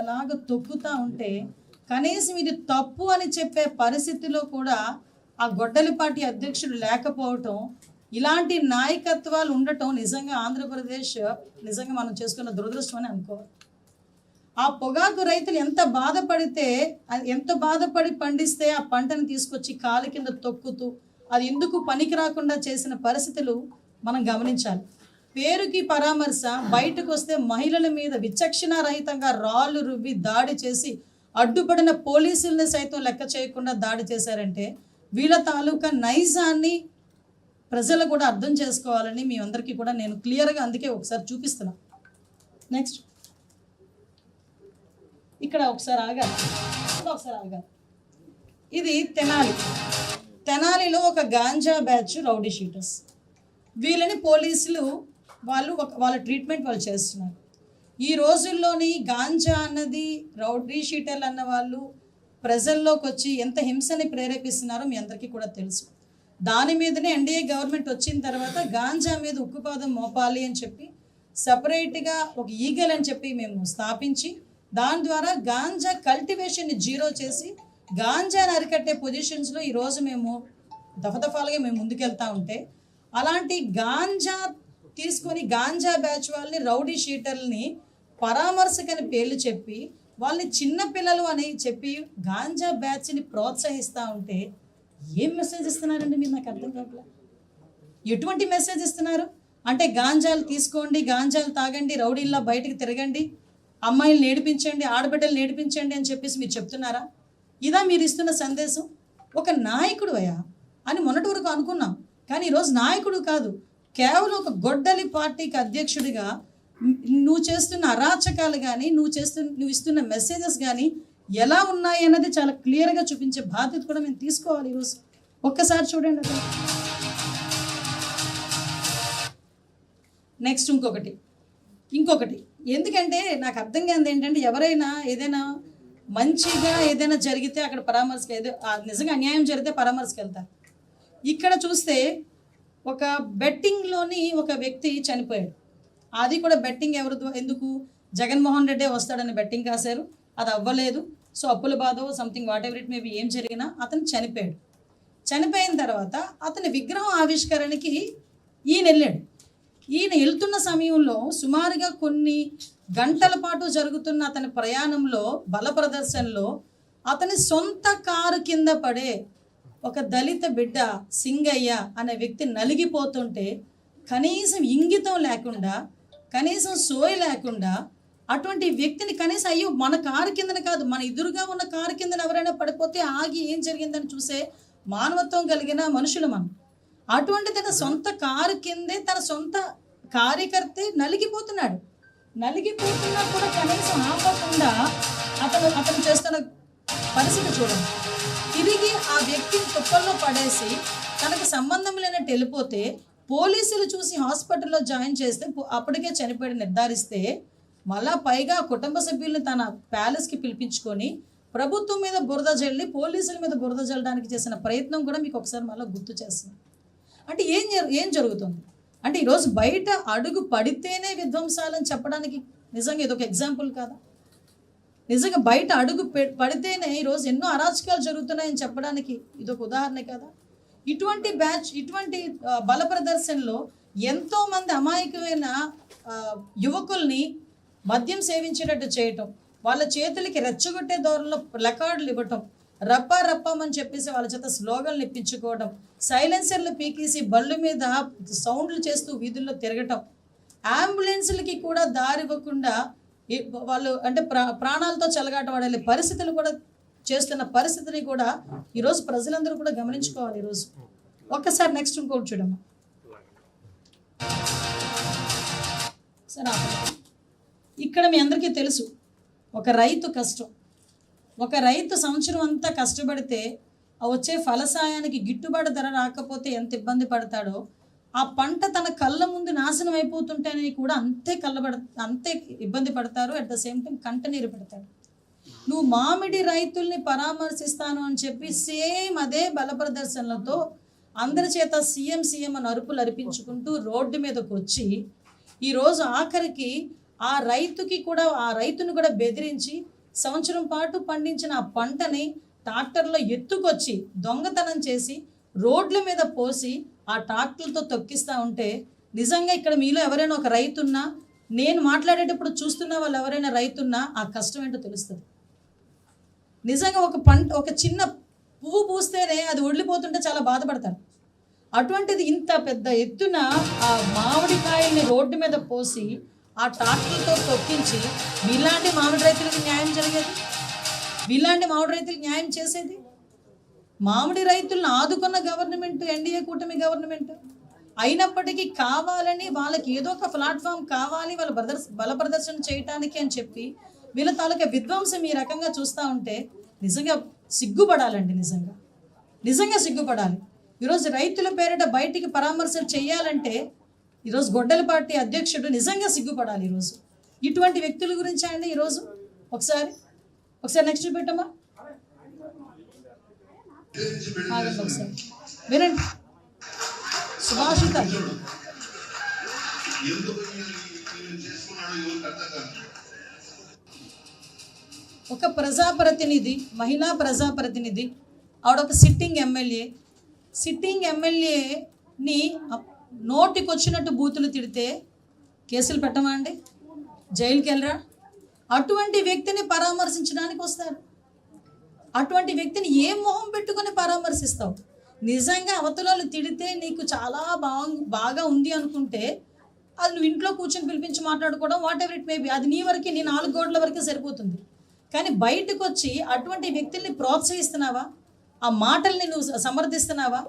అలాగ తొక్కుతూ ఉంటే కనీసం ఇది తప్పు అని చెప్పే పరిస్థితిలో కూడా ఆ గొడ్డలిపాటి అధ్యక్షుడు లేకపోవటం, ఇలాంటి నాయకత్వాలు ఉండటం నిజంగా ఆంధ్రప్రదేశ్ నిజంగా మనం చేసుకున్న దురదృష్టం అని అనుకోవాలి. ఆ పొగాకు రైతులు ఎంత బాధపడి పండిస్తే ఆ పంటను తీసుకొచ్చి కాలు కింద తొక్కుతూ అది ఎందుకు పనికి రాకుండా చేసిన పరిస్థితులు మనం గమనించాలి. పేరుకి పరామర్శ, బయటకు వస్తే మహిళల మీద విచక్షణారహితంగా రాళ్ళు రువ్వి దాడి చేసి అడ్డుపడిన పోలీసుల్ని సైతం లెక్క చేయకుండా దాడి చేశారంటే వీళ్ళ తాలూకా నైజాన్ని ప్రజలు కూడా అర్థం చేసుకోవాలని మీ అందరికీ కూడా నేను క్లియర్గా అందుకే ఒకసారి చూపిస్తున్నా. నెక్స్ట్ ఇక్కడ ఒకసారి ఆగాలి. ఇది తెనాలిలో ఒక గాంజా బ్యాచ్ రౌడీ షీటర్స్. వీళ్ళని పోలీసులు వాళ్ళ ట్రీట్మెంట్ వాళ్ళు చేస్తున్నారు. ఈ రోజుల్లోని గాంజా అన్నది రౌడీ షీటర్లు అన్న వాళ్ళు ప్రజల్లోకి వచ్చి ఎంత హింసని ప్రేరేపిస్తున్నారో మీ అందరికీ కూడా తెలుసు. దాని మీదనే ఎన్డీఏ గవర్నమెంట్ వచ్చిన తర్వాత గాంజా మీద ఉక్కుపాదం మోపాలి అని చెప్పి సపరేట్గా ఒక ఈగల్ అని చెప్పి మేము స్థాపించి దాని ద్వారా గాంజా కల్టివేషన్ని జీరో చేసి గాంజాని అరికట్టే పొజిషన్స్లో ఈరోజు మేము దఫదఫాలుగా మేము ముందుకెళ్తా ఉంటే, అలాంటి గాంజా తీసుకొని గాంజా బ్యాచ్ వాళ్ళని రౌడీ షీటర్లని పరామర్శకని పేర్లు చెప్పి వాళ్ళని చిన్నపిల్లలు అని చెప్పి గాంజా బ్యాచ్ని ప్రోత్సహిస్తూ ఉంటే ఏం మెసేజ్ ఇస్తున్నారండి మీరు? నాకు అర్థం కావట్లేదు. ఎటువంటి మెసేజ్ ఇస్తున్నారు అంటే గాంజాలు తీసుకోండి, గాంజాలు తాగండి, రౌడీల్లా బయటకు తిరగండి, అమ్మాయిలు నేర్పించండి, ఆడబిడ్డలు నేర్పించండి అని చెప్పేసి మీరు చెప్తున్నారా? ఇదా మీరు ఇస్తున్న సందేశం? ఒక నాయకుడు అయ్యా అని మొన్నటి వరకు అనుకున్నాం, కానీ ఈరోజు నాయకుడు కాదు, కేవలం ఒక గొడ్డలి పార్టీకి అధ్యక్షుడిగా నువ్వు చేస్తున్న అరాచకాలు కానీ నువ్వు ఇస్తున్న మెసేజెస్ కానీ ఎలా ఉన్నాయి అన్నది చాలా క్లియర్గా చూపించే బాధ్యత కూడా మేము తీసుకోవాలి. ఈరోజు ఒక్కసారి చూడండి అక్కడ. నెక్స్ట్ ఇంకొకటి ఎందుకంటే నాకు అర్థం కాదు ఏంటంటే, ఎవరైనా ఏదైనా మంచిగా ఏదైనా జరిగితే అక్కడ పరామర్శకి, నిజంగా అన్యాయం జరిగితే పరామర్శకి వెళ్తారు. ఇక్కడ చూస్తే ఒక బెట్టింగ్లోని ఒక వ్యక్తి చనిపోయాడు. అది కూడా బెట్టింగ్ ఎందుకు జగన్మోహన్ రెడ్డి వస్తాడని బెట్టింగ్ కాశారు, అది అవ్వలేదు. సో అప్పుల బాధో something whatever it maybe ఏం జరిగినా అతను చనిపోయాడు. చనిపోయిన తర్వాత అతని విగ్రహం ఆవిష్కరణకి ఈయన వెళ్తున్న సమయంలో సుమారుగా కొన్ని గంటల పాటు జరుగుతున్న అతని ప్రయాణంలో బల ప్రదర్శనలో అతని సొంత కారు కింద పడే ఒక దళిత బిడ్డ సింగయ్య అనే వ్యక్తి నలిగిపోతుంటే కనీసం ఇంగితం లేకుండా, కనీసం సోయి లేకుండా అటువంటి వ్యక్తిని కనీసం అయ్యో మన కారు కిందన కాదు, మన ఎదురుగా ఉన్న కారు కిందన ఎవరైనా పడిపోతే ఆగి ఏం జరిగిందని చూసే మానవత్వం కలిగిన మనుషులు మనం. అటువంటి తన సొంత కారు కిందే తన సొంత కార్యకర్తే నలిగిపోతున్నా కూడా కనీసం ఆపకుండా అతను చేస్తున్న పరిస్థితి చూడండి. తిరిగి ఆ వ్యక్తిని తుప్పల్లో పడేసి తనకు సంబంధం లేనట్టు వెళ్ళిపోతే పోలీసులు చూసి హాస్పిటల్లో జాయిన్ చేస్తే అప్పటికే చనిపోయి నిర్ధారిస్తే మళ్ళా పైగా కుటుంబ సభ్యుల్ని తన ప్యాలెస్కి పిలిపించుకొని ప్రభుత్వం మీద బురద జల్లి పోలీసుల మీద బురద జల్లడానికి చేసిన ప్రయత్నం కూడా మీకు ఒకసారి మళ్ళీ గుర్తు చేస్తుంది. అంటే ఏం జరుగుతుంది అంటే ఈరోజు బయట అడుగు పడితేనే విధ్వంసాలని చెప్పడానికి నిజంగా ఇదొక ఎగ్జాంపుల్ కాదా? నిజంగా బయట అడుగు పడితేనే ఈరోజు ఎన్నో అరాచకాలు జరుగుతున్నాయని చెప్పడానికి ఇదొక ఉదాహరణ కదా. ఇటువంటి బల ప్రదర్శనలో ఎంతోమంది అమాయకమైన యువకుల్ని మద్యం సేవించేటట్టు చేయటం, వాళ్ళ చేతులకి రెచ్చగొట్టే ధోరణిలో ప్లకార్డులు ఇవ్వటం, రప్పమని చెప్పేసి వాళ్ళ చేత స్లోగన్లు ఇప్పించుకోవడం, సైలెన్సర్లు పీకేసి బళ్ళు మీద సౌండ్లు చేస్తూ వీధుల్లో తిరగటం, అంబులెన్స్లకి కూడా దారి ఇవ్వకుండా వాళ్ళు అంటే ప్రాణాలతో చెలగాటవాడే పరిస్థితులు కూడా చేస్తున్న పరిస్థితిని కూడా ఈరోజు ప్రజలందరూ కూడా గమనించుకోవాలి. ఈరోజు ఒక్కసారి నెక్స్ట్ ఇంకోటి చూడమ్మా. సరే, ఇక్కడ మీ అందరికీ తెలుసు ఒక రైతు కష్టం. ఒక రైతు సంవత్సరం అంతా కష్టపడితే వచ్చే ఫలసాయానికి గిట్టుబాటు ధర రాకపోతే ఎంత ఇబ్బంది పడతాడో, ఆ పంట తన కళ్ళ ముందు నాశనం అయిపోతుంటేనే కూడా అంతే ఇబ్బంది పడతారు. అట్ ద సేమ్ టైం కంటనీరు పెడతాడు. నువ్వు మామిడి రైతుల్ని పరామర్శిస్తాను అని చెప్పి సేమ్ అదే బల ప్రదర్శనలతో అందరి చేత సీఎం అని అరుపులు అరిపించుకుంటూ రోడ్డు మీదకి వచ్చి ఈరోజు ఆఖరికి ఆ రైతుని కూడా బెదిరించి సంవత్సరం పాటు పండించిన ఆ పంటని ట్రాక్టర్లో ఎత్తుకొచ్చి దొంగతనం చేసి రోడ్ల మీద పోసి ఆ ట్రాక్టర్లతో తొక్కిస్తూ ఉంటే నిజంగా ఇక్కడ మీలో ఎవరైనా ఒక రైతున్నా, నేను మాట్లాడేటప్పుడు చూస్తున్న వాళ్ళు ఎవరైనా రైతున్నా ఆ కష్టం ఏంటో తెలుస్తుంది. నిజంగా ఒక చిన్న పువ్వు పూస్తేనే అది వదిలిపోతుంటే చాలా బాధపడతారు. అటువంటిది ఇంత పెద్ద ఎత్తున ఆ మామిడికాయల్ని రోడ్డు మీద పోసి ఆ ట్రాక్టర్తో తొక్కించి వీళ్ళంటి మామిడి రైతులకు న్యాయం జరిగేది, వీళ్ళంటి మామిడి రైతులకు న్యాయం చేసేది. మామిడి రైతులను ఆదుకున్న గవర్నమెంట్ ఎన్డీఏ కూటమి గవర్నమెంట్ అయినప్పటికీ కావాలని వాళ్ళకి ఏదో ఒక ప్లాట్ఫామ్ కావాలి వాళ్ళ బల ప్రదర్శన చేయటానికి అని చెప్పి వీళ్ళ తాలూకా విధ్వంసం ఈ రకంగా చూస్తూ ఉంటే నిజంగా సిగ్గుపడాలండి. నిజంగా సిగ్గుపడాలి. ఈరోజు రైతుల పేరిట బయటికి పరామర్శలు చేయాలంటే ఈరోజు గొడ్డల పార్టీ అధ్యక్షుడు నిజంగా సిగ్గుపడాలి. ఈరోజు ఇటువంటి వ్యక్తుల గురించి అండి ఈరోజు ఒకసారి నెక్స్ట్ పెట్టమ్మా, ఒకసారి వినండి. సుభాషిత ఒక ప్రజాప్రతినిధి, మహిళా ప్రజాప్రతినిధి, ఆవిడ ఒక సిట్టింగ్ ఎమ్మెల్యేని నోటికి వచ్చినట్టు బూతులు తిడితే కేసులు పెట్టమా అండి? జైలుకి వెళ్ళరా? అటువంటి వ్యక్తిని పరామర్శించడానికి వస్తారు. అటువంటి వ్యక్తిని ఏ మొహం పెట్టుకొని పరామర్శిస్తావు? నిజంగా అవతలలో తిడితే నీకు చాలా బాగా ఉంది అనుకుంటే అది నువ్వు ఇంట్లో కూర్చొని పిలిపించి మాట్లాడుకోవడం, what ever it may be, అది నీ 4 గోడల వరకే సరిపోతుంది. కానీ బయటకు వచ్చి అటువంటి వ్యక్తుల్ని ప్రోత్సహిస్తున్నావా? ఆ మాటల్ని నువ్వు సమర్థిస్తున్నావా?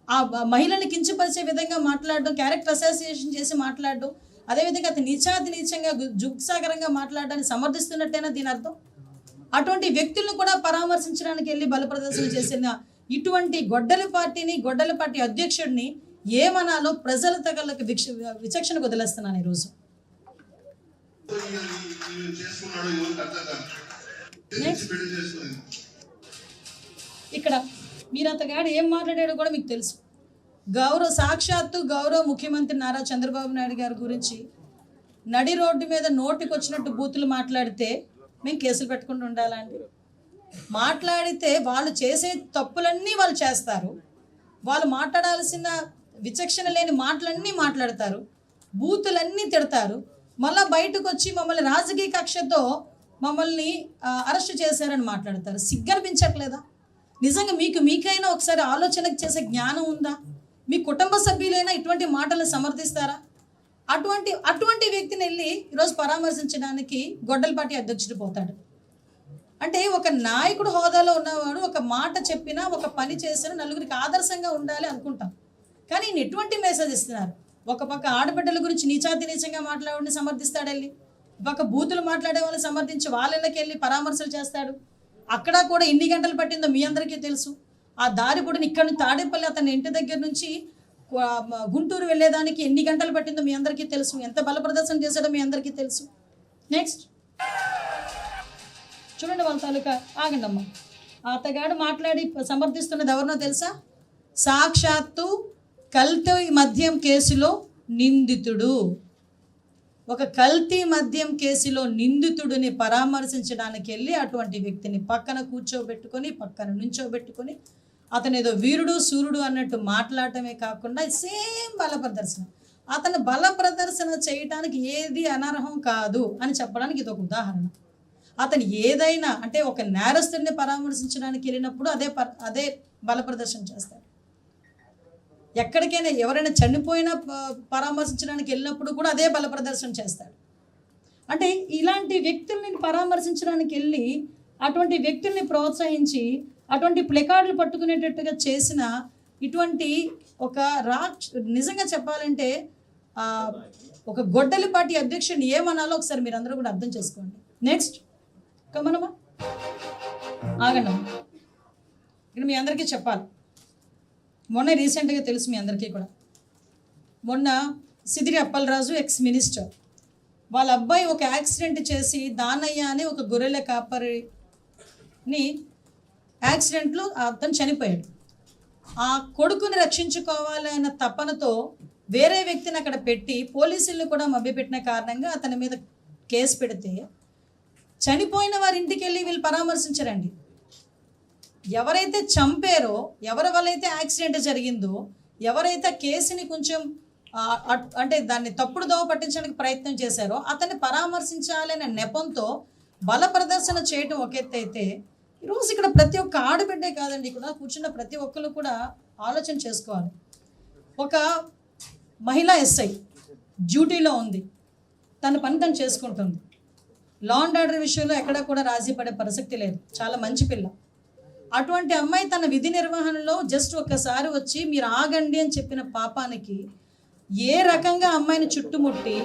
ఆ మహిళల్ని కించపరిచే విధంగా మాట్లాడడం, క్యారెక్టర్ అసోసియేషన్ చేసి మాట్లాడడం, అదేవిధంగా అతను నీచంగా జుగ్సాగరంగా మాట్లాడడాన్ని సమర్థిస్తున్నట్టేనా దీని అర్థం? అటువంటి వ్యక్తులను కూడా పరామర్శించడానికి వెళ్ళి బల ప్రదర్శన చేసిన ఇటువంటి గొడ్డల పార్టీ అధ్యక్షుడిని ఏమనాలో ప్రజల తగలకు విచక్షణకు వదిలేస్తున్నాను ఈరోజు. ఇక్కడ మీరు అంతగాడు ఏం మాట్లాడాడో కూడా మీకు తెలుసు. సాక్షాత్తు గౌరవ ముఖ్యమంత్రి నారా చంద్రబాబు నాయుడు గారి గురించి నడి రోడ్డు మీద నోటికి వచ్చినట్టు బూతులు మాట్లాడితే మేము కేసులు పెట్టుకుంటూ ఉండాలండి? మాట్లాడితే వాళ్ళు చేసే తప్పులన్నీ వాళ్ళు చేస్తారు, వాళ్ళు మాట్లాడాల్సిన విచక్షణ లేని మాటలన్నీ మాట్లాడతారు, బూతులన్నీ తిడతారు, మళ్ళీ బయటకు వచ్చి మమ్మల్ని రాజకీయ కక్షతో మమ్మల్ని అరెస్ట్ చేశారని మాట్లాడతారు. సిగ్గనిపించట్లేదా? నిజంగా మీకైనా ఒకసారి ఆలోచన చేసే జ్ఞానం ఉందా? మీ కుటుంబ సభ్యులైనా ఇటువంటి మాటలను సమర్థిస్తారా? అటువంటి వ్యక్తిని వెళ్ళి ఈరోజు పరామర్శించడానికి గొడ్డల పార్టీ అధ్యక్షుడు పోతాడు అంటే, ఒక నాయకుడు హోదాలో ఉన్నవాడు ఒక మాట చెప్పినా, ఒక పని చేసినా నలుగురికి ఆదర్శంగా ఉండాలి అనుకుంటాం. కానీ ఈయన ఎటువంటి మెసేజ్ ఇస్తున్నారు? ఒక పక్క ఆడబిడ్డల గురించి నీచంగా మాట్లాడి సమర్థిస్తాడు, వెళ్ళి పక్క బూతులు మాట్లాడే వాళ్ళని సమర్థించి వాళ్ళకి వెళ్ళి పరామర్శలు చేస్తాడు. అక్కడ కూడా ఎన్ని గంటలు పట్టిందో మీ అందరికీ తెలుసు. ఆ దారి పొడిని ఇక్కడ నుంచి తాడేపల్లి అతని ఇంటి దగ్గర నుంచి గుంటూరు వెళ్ళేదానికి ఎన్ని గంటలు పట్టిందో మీ అందరికీ తెలుసు. ఎంత బల ప్రదర్శన చేశాడో మీ అందరికీ తెలుసు. నెక్స్ట్ చూడండి, వాళ్ళ తాలూకా ఆగండి అమ్మ. అతగాడు మాట్లాడి సమర్థిస్తున్నది ఎవరినో తెలుసా? సాక్షాత్తు కల్తీ మద్యం కేసులో నిందితుడు. ఒక కల్తీ మద్యం కేసులో నిందితుడిని పరామర్శించడానికి వెళ్ళి అటువంటి వ్యక్తిని పక్కన కూర్చోబెట్టుకొని, పక్కన నుంచోబెట్టుకొని అతను ఏదో వీరుడు సూర్యుడు అన్నట్టు మాట్లాడటమే కాకుండా సేమ్ బల ప్రదర్శన. అతను బల ప్రదర్శన చేయటానికి ఏది అనర్హం కాదు అని చెప్పడానికి ఇది ఒక ఉదాహరణ. అతను ఏదైనా అంటే ఒక నేరస్తుడిని పరామర్శించడానికి వెళ్ళినప్పుడు అదే బల ప్రదర్శన చేస్తాడు. ఎక్కడికైనా ఎవరైనా చనిపోయినా పరామర్శించడానికి వెళ్ళినప్పుడు కూడా అదే బల ప్రదర్శన చేస్తాడు. అంటే ఇలాంటి వ్యక్తుల్ని పరామర్శించడానికి వెళ్ళి అటువంటి వ్యక్తుల్ని ప్రోత్సహించి అటువంటి ప్లెకార్డులు పట్టుకునేటట్టుగా చేసిన ఇటువంటి ఒక నిజంగా చెప్పాలంటే ఒక గొడ్డలి పార్టీ అధ్యక్షుడిని ఏమనాలో ఒకసారి మీరు అందరూ కూడా అర్థం చేసుకోండి. నెక్స్ట్ కమనమ్మా, ఆగండి. ఇక్కడ మీ అందరికీ చెప్పాలి, మొన్న రీసెంట్గా తెలుసు మీ అందరికీ కూడా, మొన్న సిదిరి అప్పలరాజు ఎక్స్ మినిస్టర్ వాళ్ళ అబ్బాయి ఒక యాక్సిడెంట్ చేసి దానయ్య అని ఒక గొర్రెల కాపరిని యాక్సిడెంట్లో అతను చనిపోయాడు. ఆ కొడుకుని రక్షించుకోవాలన్న తపనతో వేరే వ్యక్తిని అక్కడ పెట్టి పోలీసులను కూడా మభ్యపెట్టిన కారణంగా అతని మీద కేసు పెడితే చనిపోయిన వారి ఇంటికి వెళ్ళి వీళ్ళు పరామర్శించరండి. ఎవరైతే చంపారో, ఎవరి వల్ల అయితే యాక్సిడెంట్ జరిగిందో, ఎవరైతే కేసుని కొంచెం అంటే దాన్ని తప్పుడు దోవ పట్టించడానికి ప్రయత్నం చేశారో అతన్ని పరామర్శించాలనే నెపంతో బల ప్రదర్శన చేయటం ఒక ఎత్తు అయితే, ఈరోజు ఇక్కడ ప్రతి ఒక్క ఆడబిడ్డే కాదండి, ఇక్కడ కూర్చున్న ప్రతి ఒక్కరు కూడా ఆలోచన చేసుకోవాలి. ఒక మహిళా ఎస్ఐ డ్యూటీలో ఉంది, తన పని తను చేసుకుంటుంది. లా అండ్ ఆర్డర్ విషయంలో ఎక్కడా కూడా రాజీ పడే ప్రసక్తి లేదు, చాలా మంచి పిల్ల. అటువంటి అమ్మాయి తన విధి నిర్వహణలో జస్ట్ ఒక్కసారి వచ్చి మీరు ఆగండి అని చెప్పిన పాపానికి ఏ రకంగా అమ్మాయిని చుట్టుముట్టి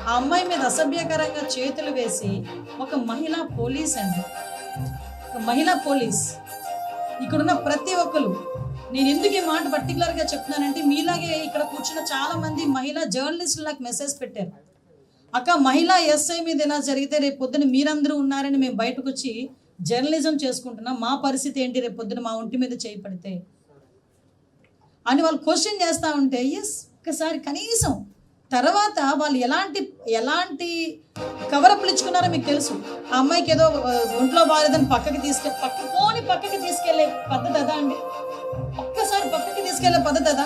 ఆ అమ్మాయి మీద అసభ్యకరంగా చేతులు వేసి ఒక మహిళా పోలీస్ అండి, ఒక మహిళా పోలీస్. ఇక్కడున్న ప్రతి ఒక్కరు, నేను ఎందుకు ఈ మాట పర్టికులర్గా చెప్తున్నానంటే మీలాగే ఇక్కడ కూర్చున్న చాలామంది మహిళా జర్నలిస్టులు నాకు మెసేజ్ పెట్టారు, అక్క మహిళా ఎస్ఐ మీద ఎలా జరిగితే రేపు పొద్దున మీరందరూ ఉన్నారని మేము బయటకు వచ్చి జర్నలిజం చేసుకుంటున్నాం, మా పరిస్థితి ఏంటి రేపు పొద్దున మా ఒంటి మీద చేయి పడితే అని వాళ్ళు క్వశ్చన్ చేస్తూ ఉంటే, ఎస్ ఒక్కసారి కనీసం తర్వాత వాళ్ళు ఎలాంటి కవరప్లు ఇచ్చుకున్నారో మీకు తెలుసు. ఆ అమ్మాయికి ఏదో ఒంట్లో బాగాలేదని పక్కకి తీసుకెళ్లే పద్ధతి అదా అండి? ఒక్కసారి పక్కకి తీసుకెళ్లే పద్ధతి అదా?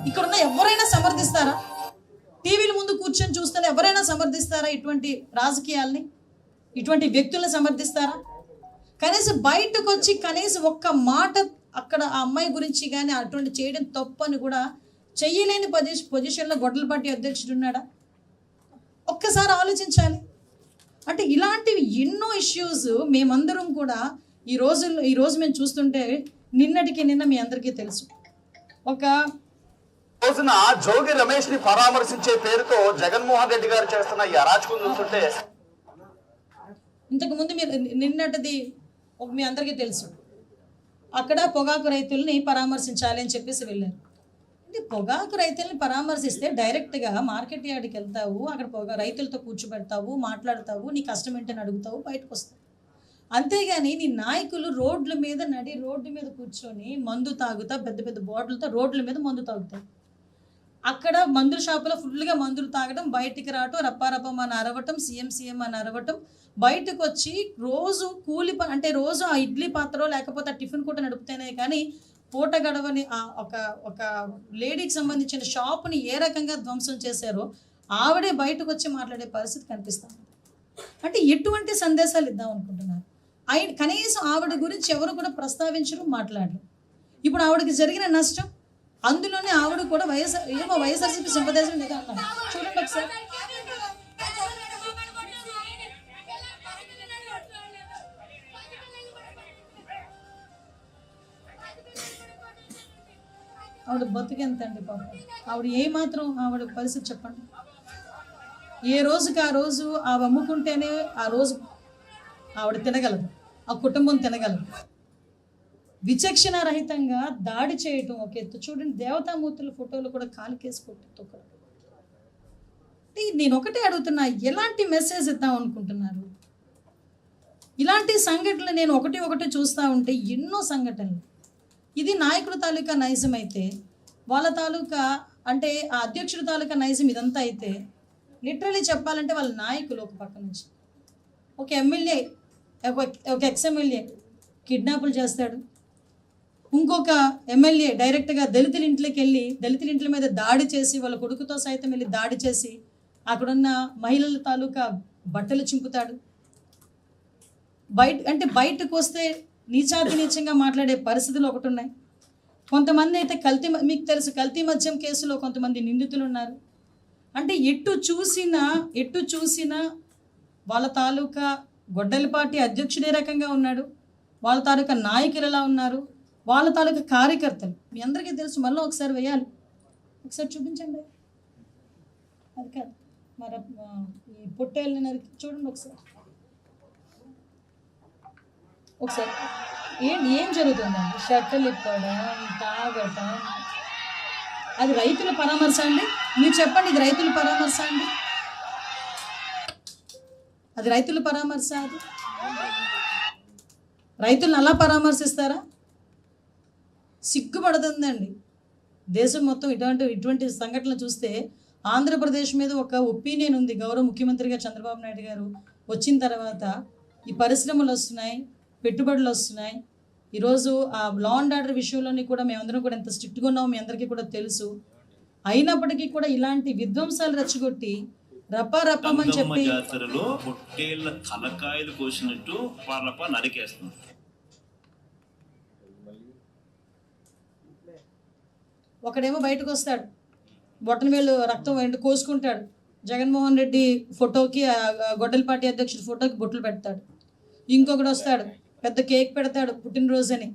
ఇక్కడున్న ఎవరైనా సమర్థిస్తారా? టీవీల ముందు కూర్చొని చూస్తేనే ఎవరైనా సమర్థిస్తారా ఇటువంటి రాజకీయాల్ని, ఇటువంటి వ్యక్తుల్ని సమర్థిస్తారా? కనీసం బయటకు వచ్చి కనీసం ఒక్క మాట అక్కడ ఆ అమ్మాయి గురించి కానీ అటువంటి చేయడం తప్పు అని కూడా చెయ్యలేని పొజిషన్లో గొడ్డలపాటి అధ్యక్షుడు ఉన్నాడా? ఒక్కసారి ఆలోచించాలి. అంటే ఇలాంటివి ఎన్నో ఇష్యూస్ మేమందరం కూడా ఈరోజు మేము చూస్తుంటే నిన్నటికి నిన్న మీ అందరికీ తెలుసు, ఒక రోజున జోగి రమేష్ ని పరామర్శించే పేరుతో జగన్మోహన్ రెడ్డి గారు చేస్తున్న ఈ అరాచకం చూస్తుంటే, ఇంతకుముందు మీరు నిన్నటిది మీ అందరికీ తెలుసు, అక్కడ పొగాకు రైతుల్ని పరామర్శించాలి అని చెప్పేసి వెళ్ళారు. అంటే పొగాకు రైతుల్ని పరామర్శిస్తే డైరెక్ట్గా మార్కెట్ యార్డ్కి వెళ్తావు, అక్కడ రైతులతో కూర్చోబెడతావు, మాట్లాడతావు, నీ కష్టం ఏంటని అడుగుతావు, బయటకు వస్తావు. అంతేగాని నీ నాయకులు రోడ్ల మీద కూర్చొని మందు తాగుతా, పెద్ద పెద్ద బాటిల్తో రోడ్ల మీద మందు తాగుతారు. అక్కడ మందుల షాపులో ఫుల్గా మందులు తాగడం, బయటికి రావటం, రప్పారప్పం అని అరవటం, సీఎం అని అరవటం, బయటకు వచ్చి రోజు అంటే రోజు ఆ ఇడ్లీ పాత్ర లేకపోతే ఆ టిఫిన్ కూడా నడుపుతేనే కానీ పూట గడవని ఒక లేడీకి సంబంధించిన షాపుని ఏ రకంగా ధ్వంసం చేశారో ఆవిడే బయటకు వచ్చి మాట్లాడే పరిస్థితి కనిపిస్తుంది. అంటే ఎటువంటి సందేశాలు ఇద్దాం అనుకుంటున్నారు? కనీసం ఆవిడ గురించి ఎవరు కూడా ప్రస్తావించరు, మాట్లాడరు. ఇప్పుడు ఆవిడకి జరిగిన నష్టం, అందులోనే ఆవిడ కూడా వైఎస్ఆర్సీపీ సింపథైజర్ లేదా అన్నారు. చూడండి ఒకసారి, ఆవిడ బతుకెంత అండి పాపం. ఆవిడ ఏమాత్రం ఆవిడ పరిస్థితి చెప్పండి. ఏ రోజుకి ఆ రోజు ఆవిడ అమ్ముకుంటేనే ఆ రోజు ఆవిడ తినగలదు, ఆ కుటుంబం తినగలదు. విచక్షణ రహితంగా దాడి చేయటం ఒక ఎత్తు. చూడండి, దేవతామూర్తుల ఫోటోలు కూడా కాలికేసి కొట్టి నేను ఒకటే అడుగుతున్నా, ఎలాంటి మెసేజ్ ఇద్దాం అనుకుంటున్నారు? ఇలాంటి సంఘటనలు నేను ఒకటి చూస్తూ ఉంటే ఎన్నో సంఘటనలు. ఇది నాయకుల తాలూకా నైజం అయితే, వాళ్ళ తాలూకా అంటే ఆ అధ్యక్షుడి తాలూకా నైజం ఇదంతా అయితే, లిటరలీ చెప్పాలంటే వాళ్ళ నాయకులు ఒక పక్క నుంచి ఒక ఎమ్మెల్యే, ఒక ఎక్స్ఎమ్మెల్యే కిడ్నాపులు చేస్తాడు, ఇంకొక ఎమ్మెల్యే డైరెక్ట్గా దళితుల ఇంట్లోకి వెళ్ళి దళితుల ఇంట్ల మీద దాడి చేసి వాళ్ళ కొడుకుతో సైతం వెళ్ళి దాడి చేసి అక్కడున్న మహిళల తాలూకా బట్టలు చింపుతాడు. బయటకు వస్తే నీచంగా మాట్లాడే పరిస్థితులు ఒకటి ఉన్నాయి. కొంతమంది అయితే మీకు తెలుసు, కల్తీ మద్యం కేసులో కొంతమంది నిందితులు ఉన్నారు. అంటే ఎటు చూసినా వాళ్ళ తాలూకా గొడ్డలిపాటి అధ్యక్షుడే రకంగా ఉన్నాడు, వాళ్ళ తాలూకా నాయకులు ఎలా ఉన్నారు, వాళ్ళ తాలూకా కార్యకర్తలు మీ అందరికీ తెలుసు. మళ్ళీ ఒకసారి వేయాలి, ఒకసారి చూపించండి. అది కాదు, మరి ఈ పొట్టేళ్ళని నరికి చూడండి ఒకసారి ఏం జరుగుతుందండి? షర్టలు ఇప్పడం, తాగటం, అది రైతుల పరామర్శ అండి? మీరు చెప్పండి, ఇది రైతుల పరామర్శ అండి? అది రైతుల పరామర్శ? అది రైతులను అలా పరామర్శిస్తారా? సిగ్గుపడుతుందండి దేశం మొత్తం. ఇటువంటి సంఘటనలు చూస్తే ఆంధ్రప్రదేశ్ మీద ఒక ఒపీనియన్ ఉంది. గౌరవ ముఖ్యమంత్రిగా చంద్రబాబు నాయుడు గారు వచ్చిన తర్వాత ఈ పరిశ్రమలు వస్తున్నాయి, పెట్టుబడులు వస్తున్నాయి. ఈరోజు ఆ లా అండ్ ఆర్డర్ విషయంలోని కూడా మేమందరం కూడా ఎంత స్ట్రిక్ట్గా ఉన్నామో మీ అందరికీ కూడా తెలుసు. అయినప్పటికీ కూడా ఇలాంటి విధ్వంసాలు రెచ్చగొట్టి రప్పమని చెప్పి జాతరలో పొట్టేళ్ల తలకాయలు కోసినట్టు పార్లప నరికేస్తున్నారు. ఒకడేమో బయటకు వస్తాడు, బొట్టన వేలు రక్తం కోసుకుంటాడు, జగన్మోహన్ రెడ్డి ఫోటోకి గొడ్డలపాటి అధ్యక్షుడి ఫోటోకి బొట్లు పెడతాడు. ఇంకొకడు వస్తాడు, పెద్ద కేక్ పెడతాడు పుట్టినరోజు అని.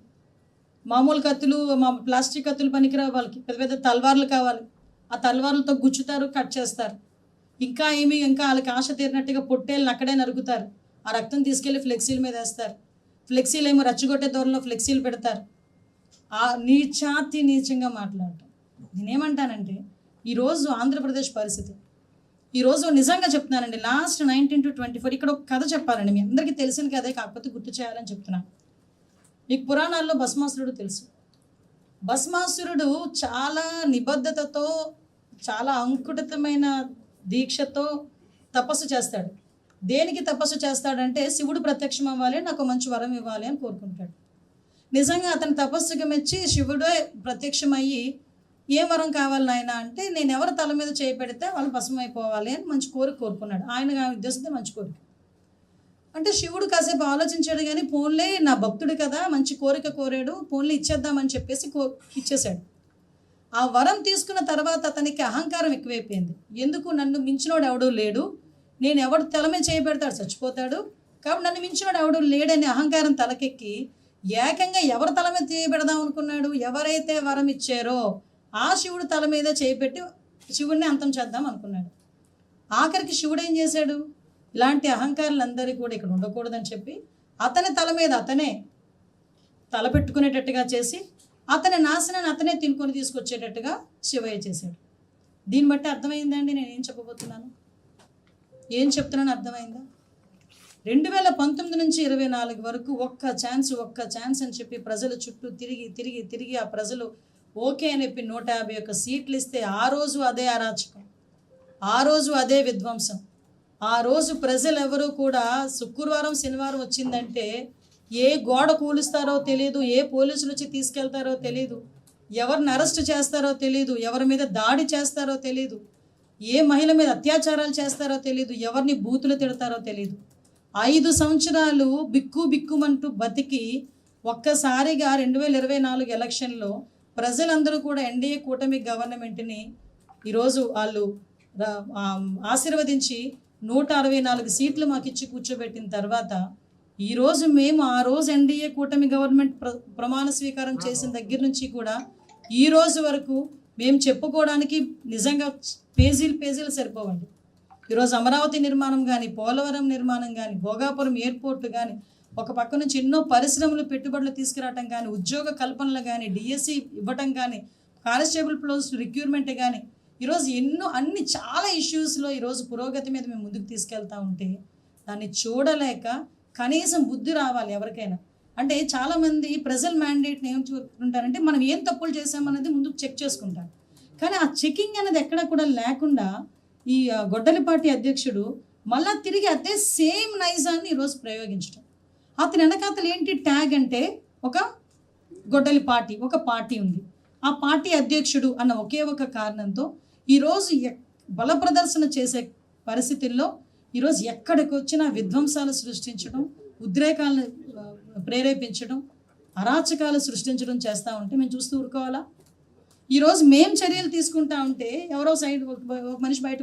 మామూలు కత్తులు, ప్లాస్టిక్ కత్తులు పనికిరావు వాళ్ళకి, పెద్ద పెద్ద తల్వార్లు కావాలి. ఆ తల్వార్లతో గుచ్చుతారు, కట్ చేస్తారు. ఇంకా వాళ్ళకి ఆశ తీరినట్టుగా పొట్టేళ్ళని అక్కడే నరుకుతారు. ఆ రక్తం తీసుకెళ్ళి ఫ్లెక్సీల మీద వేస్తారు. ఫ్లెక్సీలు ఏమో రెచ్చగొట్టే దూరంలో ఫ్లెక్సీలు పెడతారు. ఆ నీచంగా మాట్లాడటం. నేనేమంటానంటే ఈరోజు ఆంధ్రప్రదేశ్ పరిస్థితి, ఈరోజు నిజంగా చెప్తున్నానండి, లాస్ట్ 19 to 24 ఇక్కడ ఒక కథ చెప్పాలండి. మీ అందరికీ తెలిసిన కథే, కాకపోతే గుర్తు చేయాలని చెప్తున్నాను. మీకు పురాణాల్లో భస్మాసురుడు తెలుసు. భస్మాసురుడు చాలా నిబద్ధతతో, చాలా అంకుటితమైన దీక్షతో తపస్సు చేస్తాడు. దేనికి తపస్సు చేస్తాడంటే శివుడు ప్రత్యక్షం అవ్వాలి, నాకు మంచి వరం ఇవ్వాలి అని కోరుకుంటాడు. నిజంగా అతని తపస్సుకి మెచ్చి శివుడే ప్రత్యక్షమయ్యి ఏ వరం కావాలి నాయన అంటే, నేను ఎవరి తల మీద చేయి పెడితే వాళ్ళు భస్మం అయిపోవాలి అని మంచి కోరుకున్నాడు. ఆయన ఉద్దేశంతో మంచి కోరిక అంటే శివుడు కాసేపు ఆలోచించాడు, కానీ పోన్లే నా భక్తుడు కదా, మంచి కోరిక కోరాడు, పోన్లే ఇచ్చేద్దామని చెప్పేసి ఇచ్చేశాడు. ఆ వరం తీసుకున్న తర్వాత అతనికి అహంకారం ఎక్కువైపోయింది. ఎందుకు, నన్ను మించినోడు ఎవడూ లేడు, నేను ఎవడు తల మీద చేయి పెడతాడు చచ్చిపోతాడు, కాబట్టి నన్ను మించినోడు ఎవడూ లేడని అహంకారం తలకెక్కి ఏకంగా ఎవరి తల మీద చేయి పెడదాం అనుకున్నాడు. ఎవరైతే వరం ఇచ్చారో ఆ శివుడు తల మీద చేయి పెట్టి శివుడిని అంతం చేద్దాం అనుకున్నాడు. ఆఖరికి శివుడు ఏం చేశాడు, ఇలాంటి అహంకారులందరూ కూడా ఇక్కడ ఉండకూడదని చెప్పి అతని తల మీద అతనే తల పెట్టుకునేటట్టుగా చేసి అతని నాశనాన్ని అతనే తినుకొని తీసుకొచ్చేటట్టుగా శివయ్య చేశాడు. దీన్ని బట్టి అర్థమైందండి నేను ఏం చెప్పబోతున్నాను, ఏం చెప్తున్నాను అర్థమైందా? 2019 నుంచి 24 వరకు ఒక్క ఛాన్స్ అని చెప్పి ప్రజల చుట్టూ తిరిగి ఆ ప్రజలు ఓకే అని చెప్పి 151 సీట్లు ఇస్తే ఆ రోజు అదే అరాచకం, ఆ రోజు అదే విధ్వంసం. ఆ రోజు ప్రజలు ఎవరు కూడా శుక్రవారం శనివారం వచ్చిందంటే ఏ గోడ కూలుస్తారో తెలియదు, ఏ పోలీసులు వచ్చి తీసుకెళ్తారో తెలియదు, ఎవరిని అరెస్ట్ చేస్తారో తెలియదు, ఎవరి మీద దాడి చేస్తారో తెలియదు, ఏ మహిళ మీద అత్యాచారాలు చేస్తారో తెలియదు, ఎవరిని బూతులు తిడతారో తెలియదు. 5 సంవత్సరాలు బిక్కుమంటూ బతికి ఒక్కసారిగా 2024 ఎలక్షన్లో ప్రజలందరూ కూడా ఎన్డీఏ కూటమి గవర్నమెంట్ని ఈరోజు వాళ్ళు ఆశీర్వదించి 164 సీట్లు మాకు ఇచ్చి కూర్చోబెట్టిన తర్వాత ఈరోజు మేము ఆ రోజు ఎన్డీఏ కూటమి గవర్నమెంట్ ప్రమాణ స్వీకారం చేసిన దగ్గర నుంచి కూడా ఈ రోజు వరకు మేము చెప్పుకోవడానికి నిజంగా పేజీలు సరిపోవండి. ఈరోజు అమరావతి నిర్మాణం కానీ, పోలవరం నిర్మాణం కానీ, భోగాపురం ఎయిర్పోర్ట్ కానీ, ఒక పక్క నుంచి ఎన్నో పరిశ్రమలు పెట్టుబడులు తీసుకురావటం కానీ, ఉద్యోగ కల్పనలు కానీ, డిఎస్సి ఇవ్వటం కానీ, కానిస్టేబుల్ పోస్ట్ రిక్రూట్మెంట్ కానీ, ఈరోజు అన్ని చాలా ఇష్యూస్లో ఈరోజు పురోగతి మీద మేము ముందుకు తీసుకెళ్తా ఉంటే దాన్ని చూడలేక కనీసం బుద్ధి రావాలి ఎవరికైనా. అంటే చాలామంది ప్రజల మ్యాండేట్ని ఏం చూసుకుంటారంటే మనం ఏం తప్పులు చేసామనేది ముందు చెక్ చేసుకుంటారు. కానీ ఆ చెకింగ్ అనేది ఎక్కడ కూడా లేకుండా ఈ గొడ్డలిపాటి అధ్యక్షుడు మళ్ళా తిరిగి అదే సేమ్ నైజాన్ని ఈరోజు ప్రయోగించడం. అతని వెనకాతలు ఏంటి ట్యాగ్ అంటే ఒక గొడ్డలిపాటి, ఒక పార్టీ ఉంది, ఆ పార్టీ అధ్యక్షుడు అన్న ఒకే ఒక కారణంతో ఈరోజు బల ప్రదర్శన చేసే పరిస్థితుల్లో ఈరోజు ఎక్కడికి వచ్చినా విధ్వంసాలు సృష్టించడం, ఉద్రేకాలను ప్రేరేపించడం, అరాచకాలు సృష్టించడం చేస్తూ ఉంటే మేము చూస్తూ ఊరుకోవాలా? ఈరోజు మేము చర్యలు తీసుకుంటా ఉంటే ఎవరో సైడ్ ఒక మనిషి బయట